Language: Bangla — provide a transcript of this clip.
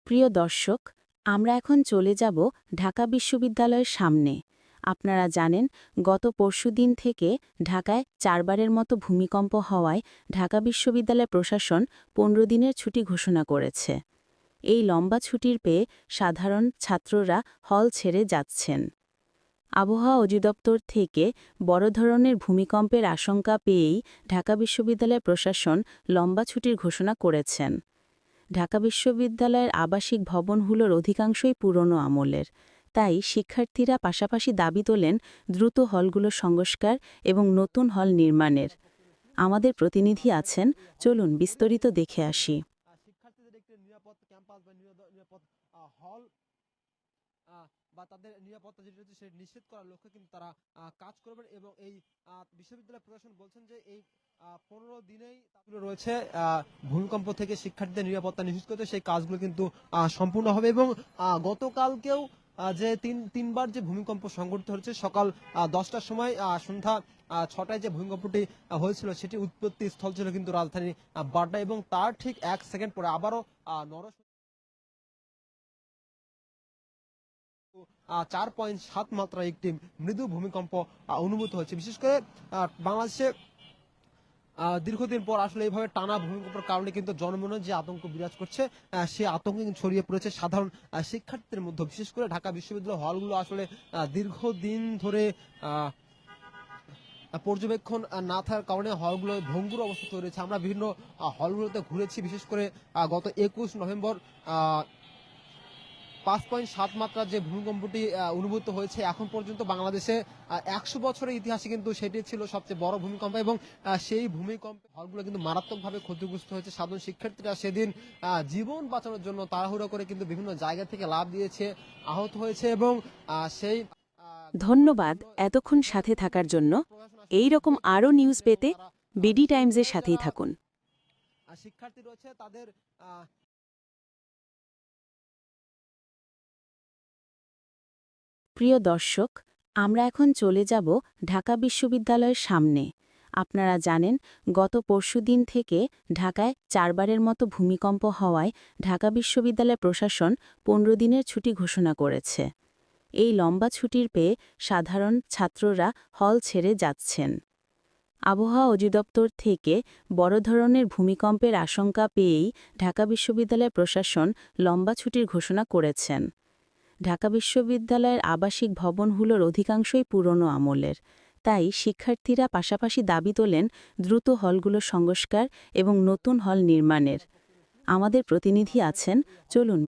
প্রিয় দর্শক, আমরা এখন চলে যাব ঢাকা বিশ্ববিদ্যালয়ের সামনে। আপনারা জানেন, গত পরশুদিন থেকে ঢাকায় 4 বারের মতো ভূমিকম্প হওয়ায় ঢাকা বিশ্ববিদ্যালয় প্রশাসন 15 দিনের ছুটি ঘোষণা করেছে। এই লম্বা ছুটির পেয়ে সাধারণ ছাত্ররা হল ছেড়ে যাচ্ছেন। আবহাওয়া অধিদপ্তর থেকে বড় ধরনের ভূমিকম্পের আশঙ্কা পেয়েই ঢাকা বিশ্ববিদ্যালয় প্রশাসন লম্বা ছুটির ঘোষণা করেছেন। ঢাকা বিশ্ববিদ্যালয়ের আবাসিক ভবনগুলোর অধিকাংশই পুরনো আমলের, তাই শিক্ষার্থীরা পাশাপাশি দাবি তোলেন দ্রুত হলগুলো সংস্কার এবং নতুন হল নির্মাণের। আমাদের প্রতিনিধি আছেন, চলুন বিস্তারিত দেখে আসি। শিক্ষার্থীদের একটি নিরাপদ ক্যাম্পাস বা নিরাপদ হল বা তাদের নিরাপত্তা যেটা হচ্ছে সেটা নিশ্চিত করার লক্ষ্যে কিন্তু তারা কাজ করবেন এবং এই বিশ্ববিদ্যালয় প্রশাসন বলছেন যে এই 15 দিনেই কাজগুলো রয়েছে ভূমিকম্প থেকে শিক্ষার্থীদের নিরাপত্তা নিশ্চিত করতে সেই কাজগুলো কিন্তু সম্পূর্ণ হবে এবং গতকালকেও যে তিনবার যে ভূমিকম্প সংঘটিত হয়েছে সকাল 10টার সময় সন্ধ্যা 6টায় যে ভূমিকম্পটি হয়েছিল সেটি উৎপত্তি স্থল ছিল কিন্তু রাজধানী বাড্ডা এবং তার ঠিক 1 সেকেন্ড পরে আবারও 4.7 মাত্রা একটি মৃদু ভূমিকম্প অনুভূত হয়েছে। বিশেষ করে বাংলাদেশে দীর্ঘদিন পর আসলে এইভাবে টানা ভূমিকম্পের কারণে কিন্তু জনমনে যে আতঙ্ক বিরাজ করছে সে আতঙ্ক কিন্তু ছড়িয়ে পড়েছে সাধারণ শিক্ষার্থীদের মধ্যে। বিশেষ করে ঢাকা বিশ্ববিদ্যালয় হলগুলো আসলে দীর্ঘদিন ধরে পর্যবেক্ষণ না থাকার কারণে হলগুলো ভঙ্গুর অবস্থা তৈরি হয়েছে। আমরা বিভিন্ন হলগুলোতে ঘুরেছি, বিশেষ করে গত 21 নভেম্বর 5.7 মাত্রার যে ভূমিকম্পটি অনুভূত হয়েছে এখন পর্যন্ত বাংলাদেশে 100 বছরের ইতিহাসে কিন্তু সেটি ছিল সবচেয়ে বড় ভূমিকম্প এবং সেই ভূমিকম্পে হলগুলো কিন্তু মারাত্মকভাবে ক্ষতিগ্রস্ত হয়েছে। সাধারণ শিক্ষার্থীরা সেদিন জীবন বাঁচানোর জন্য তাড়াহুড়ো করে কিন্তু বিভিন্ন জায়গা থেকে লাফ দিয়েছে, আহত হয়েছে এবং সেই ধন্যবাদ এতক্ষণ সাথে থাকার জন্য। এই রকম আরও নিউজ পেতে বিডি টাইমসের সাথেই থাকুন। শিক্ষার্থী রয়েছে তাদের প্রিয় দর্শক, আমরা এখন চলে যাব ঢাকা বিশ্ববিদ্যালয়ের সামনে। আপনারা জানেন, গত পরশুদিন থেকে ঢাকায় 4 বারের মতো ভূমিকম্প হওয়ায় ঢাকা বিশ্ববিদ্যালয় প্রশাসন 15 দিনের ছুটি ঘোষণা করেছে। এই লম্বা ছুটির পেয়ে সাধারণ ছাত্ররা হল ছেড়ে যাচ্ছেন। আবহাওয়া অধিদপ্তর থেকে বড় ধরনের ভূমিকম্পের আশঙ্কা পেয়েই ঢাকা বিশ্ববিদ্যালয় প্রশাসন লম্বা ছুটির ঘোষণা করেছেন। ঢাকা বিশ্ববিদ্যালয়ের আবাসিক ভবনগুলোর অধিকাংশই পুরনো আমলের, তাই শিক্ষার্থীরা পাশাপাশি দাবি তোলেন দ্রুত হলগুলো সংস্কার এবং নতুন হল নির্মাণের। আমাদের প্রতিনিধি আছেন, চলুন